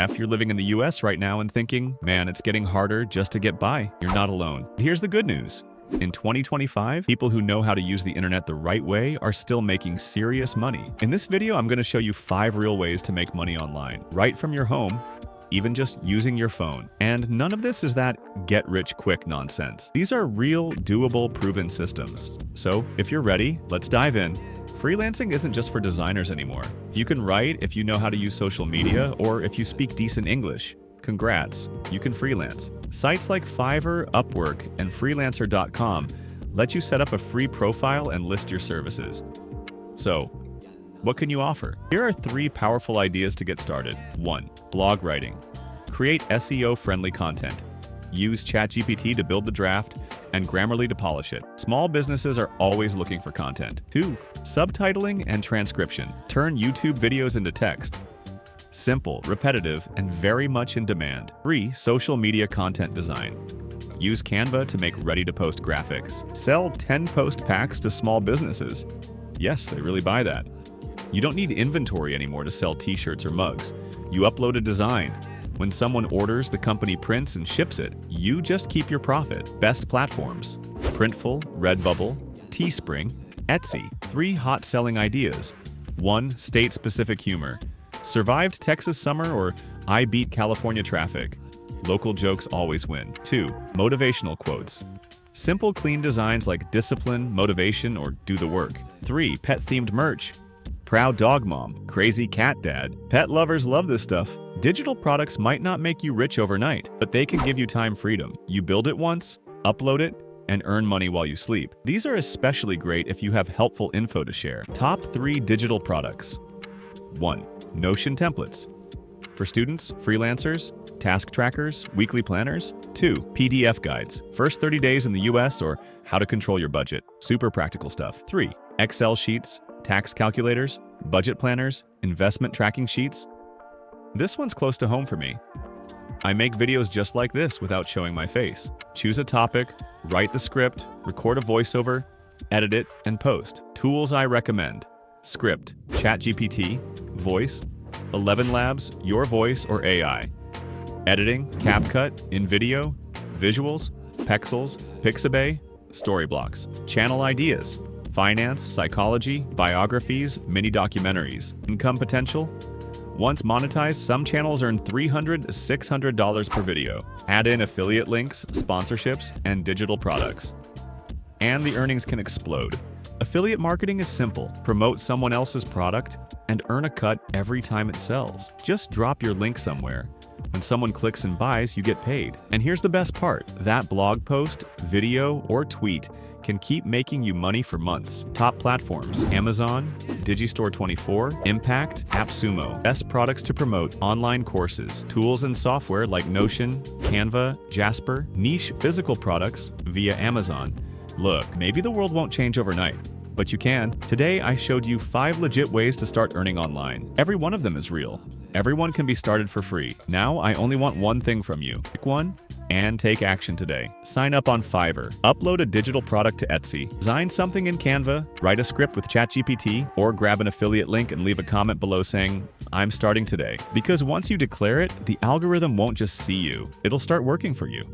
If you're living in the US right now and thinking, man, it's getting harder just to get by, you're not alone. Here's the good news. In 2025, people who know how to use the internet the right way are still making serious money. In this video, I'm going to show you 5 real ways to make money online, right from your home, even just using your phone. And none of this is that get-rich-quick nonsense. These are real, doable, proven systems. So if you're ready, let's dive in. Freelancing isn't just for designers anymore. If you can write, if you know how to use social media, or if you speak decent English, congrats, you can freelance. Sites like Fiverr, Upwork, and freelancer.com let you set up a free profile and list your services. So, what can you offer? Here are 3 powerful ideas to get started. 1. Blog writing. Create SEO-friendly content. Use ChatGPT to build the draft and Grammarly to polish it. Small businesses are always looking for content. 2. Subtitling and transcription. Turn YouTube videos into text. Simple, repetitive, and very much in demand. 3. Social media content design. Use Canva to make ready-to-post graphics. Sell 10-post packs to small businesses. Yes, they really buy that. You don't need inventory anymore to sell t-shirts or mugs. You upload a design. When someone orders, the company prints and ships it. You just keep your profit. Best platforms: Printful, Redbubble, Teespring, Etsy. 3 hot-selling ideas. 1. State-specific humor. Survived Texas summer or I beat California traffic. Local jokes always win. 2. Motivational quotes. Simple, clean designs like discipline, motivation, or do the work. 3. Pet-themed merch. Proud dog mom, crazy cat dad. Pet lovers love this stuff. Digital products might not make you rich overnight, but they can give you time freedom. You build it once, upload it, and earn money while you sleep. These are especially great if you have helpful info to share. Top 3 digital products. 1. Notion templates. For students, freelancers, task trackers, weekly planners. 2. PDF guides. First 30 days in the US or how to control your budget. Super practical stuff. 3. Excel sheets, tax calculators, budget planners, investment tracking sheets. This one's close to home for me. I make videos just like this without showing my face. Choose a topic, write the script, record a voiceover, edit it, and post. Tools I recommend: Script, ChatGPT, Voice, 11 Labs, Your Voice or AI. Editing, CapCut, InVideo, Visuals, Pexels, Pixabay, Storyblocks. Channel ideas: finance, psychology, biographies, mini documentaries. Income potential: once monetized, some channels earn $300 to $600 per video. Add in affiliate links, sponsorships, and digital products, and the earnings can explode. Affiliate marketing is simple. Promote someone else's product and earn a cut every time it sells. Just drop your link somewhere. When someone clicks and buys, you get paid. And here's the best part: that blog post, video, or tweet can keep making you money for months. Top platforms: Amazon, Digistore24, Impact, AppSumo. Best products to promote: online courses, tools and software like Notion, Canva, Jasper. Niche physical products via Amazon. Look, maybe the world won't change overnight, but you can. Today, I showed you 5 legit ways to start earning online. Every one of them is real. Everyone can be started for free. Now, I only want one thing from you. Pick one and take action today. Sign up on Fiverr. Upload a digital product to Etsy. Design something in Canva. Write a script with ChatGPT, or grab an affiliate link and leave a comment below saying, "I'm starting today." Because once you declare it, the algorithm won't just see you. It'll start working for you.